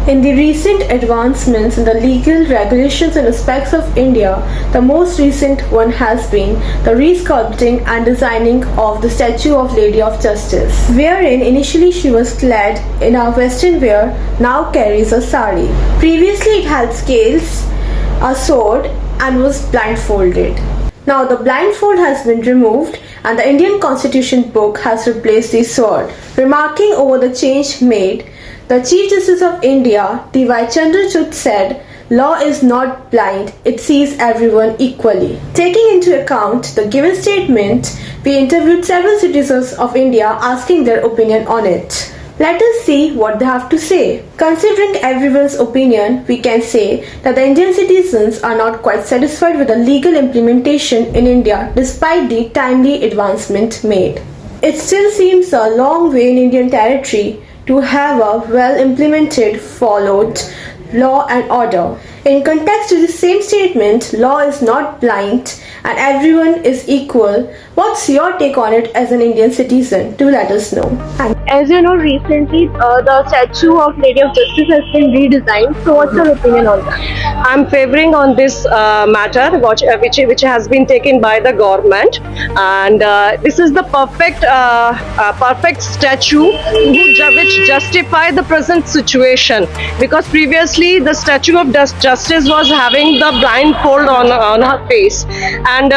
In the recent advancements in the legal regulations and aspects of India, the most recent one has been the resculpting and designing of the statue of Lady of Justice, wherein initially she was clad in a western wear, now carries a sari. Previously it had scales, a sword, and was blindfolded. Now the blindfold has been removed and the Indian Constitution book has replaced the sword. Remarking over the change made, the Chief Justice of India, D.Y. Chandrachud, said, "Law is not blind, it sees everyone equally." Taking into account the given statement, we interviewed several citizens of India asking their opinion on it. Let us see what they have to say. Considering everyone's opinion, we can say that the Indian citizens are not quite satisfied with the legal implementation in India despite the timely advancement made. It still seems a long way in Indian territory to have a well-implemented, followed law and order. In context to the same statement, law is not blind and everyone is equal. What's your take on it as an Indian citizen? Do let us know. And as you know, recently the statue of Lady of Justice has been redesigned. So what's your opinion on that? I'm favoring on this matter which has been taken by the government, and this is the perfect statue which justify the present situation, because previously the statue of justice was having the blindfold on her face, and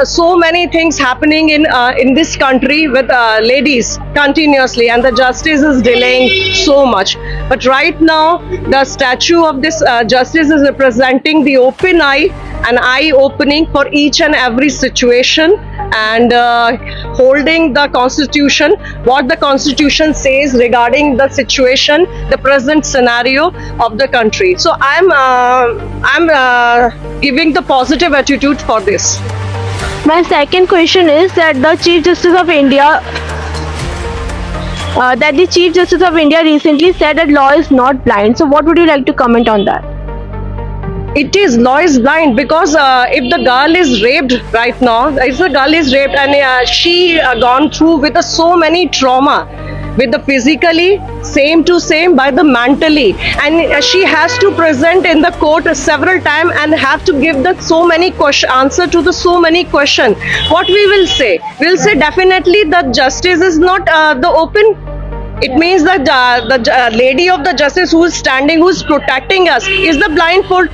so many things happening in this country with ladies continuously, and the justice is delaying so much. But right now the statue of this justice is representing the open eye, an eye opening for each and every situation, and holding the constitution, what the constitution says regarding the situation, the present scenario of the country. So I'm giving the positive attitude for this. My second question is that the Chief Justice of India recently said that law is not blind. So what would you like to comment on that? It is, law is blind, because if the girl is raped right now, if the girl is raped and she gone through with so many trauma, with the physically same to same by the mentally, and she has to present in the court several times and have to give the so many answer to the so many question. What we will say? We'll say definitely that justice is not the open. It means that the lady of the justice who is standing, who is protecting us, is the blindfold.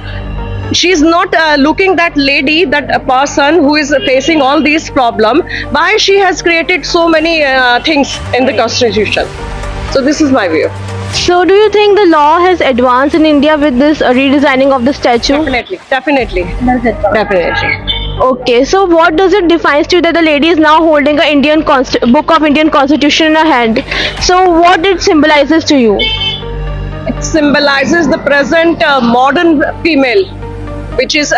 She is not looking that lady, that person who is facing all these problems. Why she has created so many things in the constitution. So this is my view. So do you think the law has advanced in India with this redesigning of the statue? Definitely. Does it? Definitely. Okay, so what does it define to you that the lady is now holding a book of Indian Constitution in her hand? So what it symbolizes to you? It symbolizes the present modern female, which is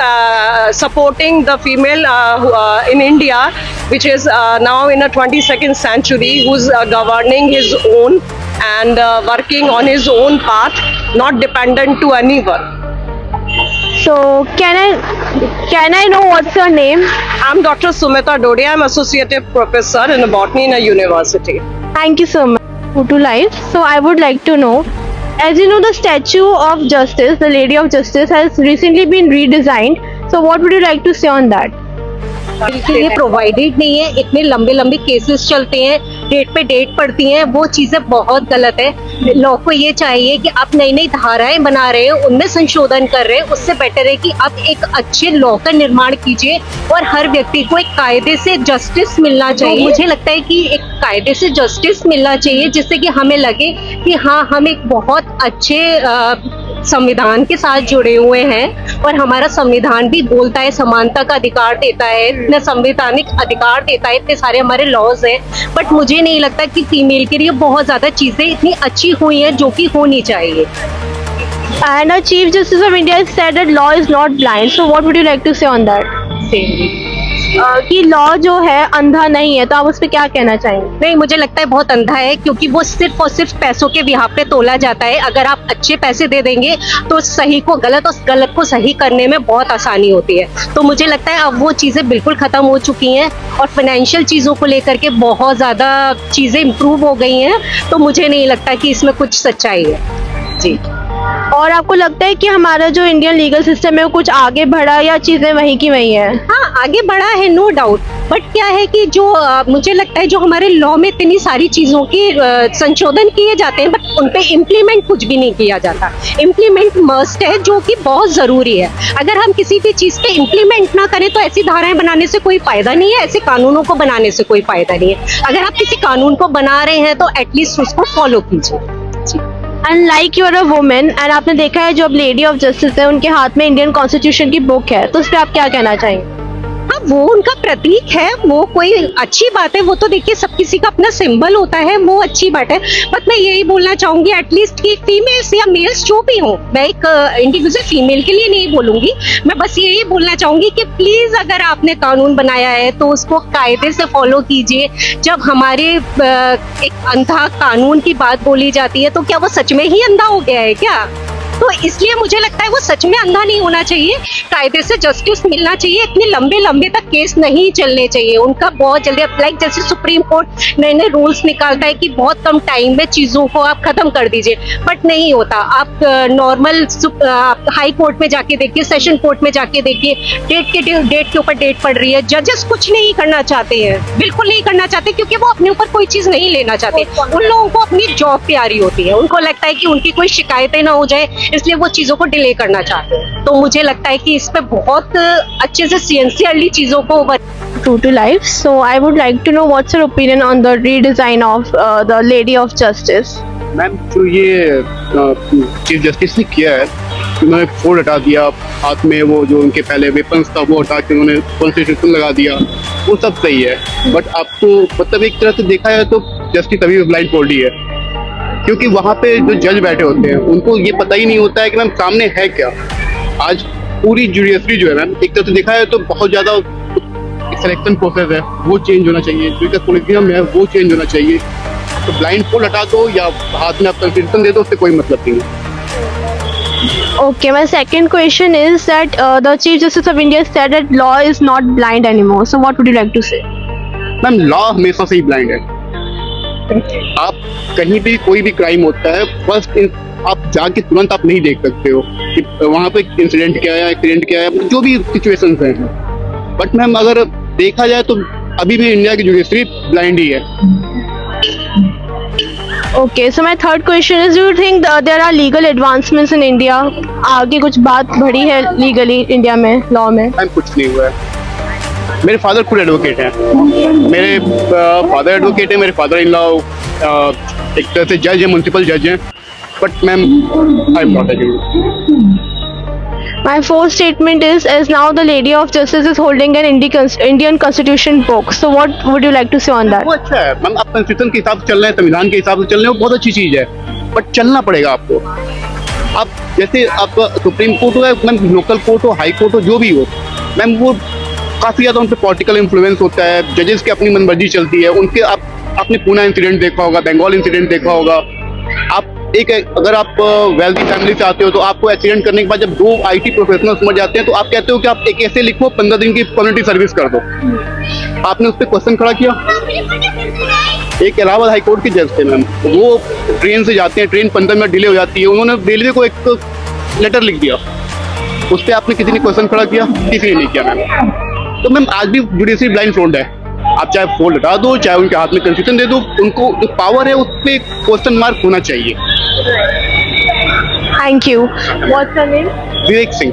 supporting the female in India, which is now in a 22nd century, who's governing his own and working on his own path, not dependent to anyone. So can I know what's your name? I'm Dr. Sumita Dode. I'm Associate Professor in Botany in a university. Thank you so much. To life. So I would like to know, as you know, the statue of justice, the Lady of Justice, has recently been redesigned. So what would you like to say on that? ये provided नहीं है, इतने लंबे लंबे cases चलते हैं, date पे date पड़ती हैं, वो चीज़ें बहुत गलत है। लॉ को ये चाहिए कि आप नई नई धाराएं बना रहे हैं, उनमें संशोधन कर रहे हैं, उससे बेटर है कि आप एक अच्छे लॉ का निर्माण कीजिए और हर व्यक्ति को एक कायदे से जस्टिस मिलना चाहिए। मुझे लगता है कि एक कायदे से जस्टिस मिलना चाहिए, जिससे कि हमें लगे कि हाँ, हम एक बहुत अच्छे संविधान के साथ जुड़े हुए हैं, और हमारा संविधान भी बोलता है, समानता का अधिकार देता है, इतने संवैधानिक अधिकार देता है, इतने सारे हमारे लॉज हैं। बट मुझे नहीं लगता कि फीमेल के लिए बहुत ज़्यादा चीज़ें इतनी अच्छी हुई हैं जो कि होनी चाहिए। And the Chief Justice of India has said that law is not blind. So what would you like to say on that? कि लॉ जो है अंधा नहीं है, तो आप उस पर क्या कहना चाहेंगे? नहीं, मुझे लगता है बहुत अंधा है, क्योंकि वो सिर्फ और सिर्फ पैसों के बिहाफ पे तोला जाता है। अगर आप अच्छे पैसे दे देंगे तो सही को गलत और गलत को सही करने में बहुत आसानी होती है। तो मुझे लगता है अब वो चीज़ें बिल्कुल ख़त्म हो चुकी हैं, और फाइनेंशियल चीज़ों को लेकर के बहुत ज़्यादा चीज़ें इम्प्रूव हो गई हैं। तो मुझे नहीं लगता कि इसमें कुछ सच्चाई है। जी। और आपको लगता है कि हमारा जो इंडियन लीगल सिस्टम है वो कुछ आगे बढ़ा या चीजें वहीं की वहीं है? हाँ, आगे बढ़ा है, नो डाउट। बट क्या है कि जो मुझे लगता है जो हमारे लॉ में इतनी सारी चीजों की संशोधन किए जाते हैं, बट उन पे इम्प्लीमेंट कुछ भी नहीं किया जाता। इम्प्लीमेंट मस्ट है, जो कि बहुत जरूरी है। अगर हम किसी भी चीज पे इम्प्लीमेंट ना करें तो ऐसी धाराएं बनाने से कोई फायदा नहीं है, ऐसे कानूनों को बनाने से कोई फायदा नहीं है। अगर आप किसी कानून को बना रहे हैं तो एटलीस्ट उसको फॉलो कीजिए। And like you are a women and आपने देखा है जो अब लेडी ऑफ जस्टिस है उनके हाथ में इंडियन कॉन्स्टिट्यूशन की बुक है, तो उस पर आप क्या कहना चाहेंगे? हाँ, वो उनका प्रतीक है, वो कोई अच्छी बात है। वो तो देखिए सब किसी का अपना सिंबल होता है, वो अच्छी बात है। बट मैं यही बोलना चाहूंगी एटलीस्ट कि फीमेल्स या मेल्स जो भी हो, मैं एक इंडिविजुअल फीमेल के लिए नहीं बोलूंगी, मैं बस यही बोलना चाहूंगी कि प्लीज अगर आपने कानून बनाया है तो उसको कायदे से फॉलो कीजिए। जब हमारे एक अंधा कानून की बात बोली जाती है तो क्या वो सच में ही अंधा हो गया है क्या? तो इसलिए मुझे लगता है वो सच में अंधा नहीं होना चाहिए, कायदे से जस्टिस मिलना चाहिए। इतने लंबे लंबे तक केस नहीं चलने चाहिए उनका, बहुत जल्दी। लाइक जैसे सुप्रीम कोर्ट नए नए रूल्स निकालता है कि बहुत कम टाइम में चीजों को आप खत्म कर दीजिए, बट नहीं होता। आप नॉर्मल हाई कोर्ट में जाके देखिए, सेशन कोर्ट में जाके देखिए, डेट के ऊपर डेट पड़ रही है। जजेस कुछ नहीं करना चाहते हैं, बिल्कुल नहीं करना चाहते, क्योंकि वो अपने ऊपर कोई चीज नहीं लेना चाहते। उन लोगों को अपनी जॉब प्यारी होती है, उनको लगता है कि उनकी कोई शिकायतें ना हो जाए, इसलिए वो चीजों को डिले करना चाहते हैं। तो मुझे लगता है कि इस पे बहुत अच्छे से सिंसियरली चीजों को True to life. So I would like to know what's your opinion on the redesign of the Lady of Justice. Ma'am, जो ये चीफ जस्टिस ने किया है, उन्होंने फोर्ड हटा दिया, हाथ में वो जो उनके पहले वेपन्स था वो हटा के उन्होंने कॉन्स्टिट्यूशन लगा दिया, वो सब सही है। बट आपको मतलब एक तरह से देखा जाए तो जस्टिस अभी भी ब्लाइंड फोल्ड ही है, क्योंकि वहाँ पे जो जज बैठे होते हैं उनको ये पता ही नहीं होता है कि मैम सामने है क्या। आज पूरी जुडिशरी जो है मैम, एक तरह से देखा जाए तो बहुत ज़्यादा सिलेक्शन प्रोसेस है, वो चेंज होना चाहिए। जो कोलिजियम है वो चेंज होना चाहिए। तो ब्लाइंड फोल्ड हटा दो या हाथ में आप कंस्टिट्यूशन दे दो, उससे कोई मतलब नहीं है। Okay, my second question is that the Chief Justice of India said that law is not blind anymore. So what would you like to say? Ma'am, law हमेशा से ही ब्लाइंड है। आप कहीं भी कोई भी क्राइम होता है, फर्स्ट आप जाके तुरंत आप नहीं देख सकते हो कि वहाँ पे इंसिडेंट क्या है, एक्सीडेंट क्या है, जो भी सिचुएशंस हैं। बट मैम अगर देखा जाए तो अभी भी इंडिया की जुडिशरी ब्लाइंड ही है। Okay, so my third question is, do you think there are legal advancements in India? आगे कुछ बात बढ़ी है लीगली इंडिया में, लॉ में? मैम, कुछ नहीं हुआ है। मेरे फादर खुद एडवोकेट हैं, मेरे फादर एडवोकेट है, मेरे फादर इन लॉ एक तरह से जज है, म्युनिसिपल जज हैं। But ma'am, I am not agree. My fourth statement is, as now the Lady of Justice is holding an Indian Constitution book. So what would you like to say on that? वो अच्छा है ma'am, आप constitution के हिसाब से चल रहे हैं, संविधान के हिसाब से चल रहे हैं, वो बहुत अच्छी चीज़ है। बट चलना पड़ेगा आपको। आप जैसे आप सुप्रीम कोर्ट हो या मैम लोकल कोर्ट हो, हाई कोर्ट हो, जो भी हो मैम, वो काफ़ी ज़्यादा उन पर पॉलिटिकल इन्फ्लुएंस होता है। जजेस की अपनी मनमर्जी चलती है उनके। आपने पूना इंसिडेंट देखा होगा, बंगाल इंसिडेंट देखा होगा। आप अगर आप वेल्दी फैमिली से आते हो तो आपको एक्सीडेंट करने के बाद जब 2 IT प्रोफेशनल्स मर जाते हैं तो आप कहते हो कि आप एक ऐसे लिखो 15 दिन की कम्युनिटी सर्विस कर दो। आपने उस पर क्वेश्चन खड़ा किया। एक इलाहाबाद हाई कोर्ट के जज थे मैम, वो ट्रेन से जाते हैं, ट्रेन 15 मिनट डिले हो जाती है, उन्होंने रेलवे को एक लेटर लिख दिया। उस पर आपने किसी ने क्वेश्चन खड़ा किया? किसी ने नहीं किया मैम। तो मैम आज भी जुडिशरी ब्लाइंड फ्लोन्ड है। आप चाहे फोल्ड हटा दो, चाहे उनके हाथ में कंस्टिट्यूशन दे दो, उनको जो पावर है उस पर क्वेश्चन मार्क होना चाहिए। Thank you. What's your name? Vivek Singh.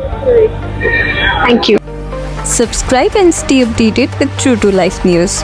Thank you. Subscribe and stay updated with True to Life News.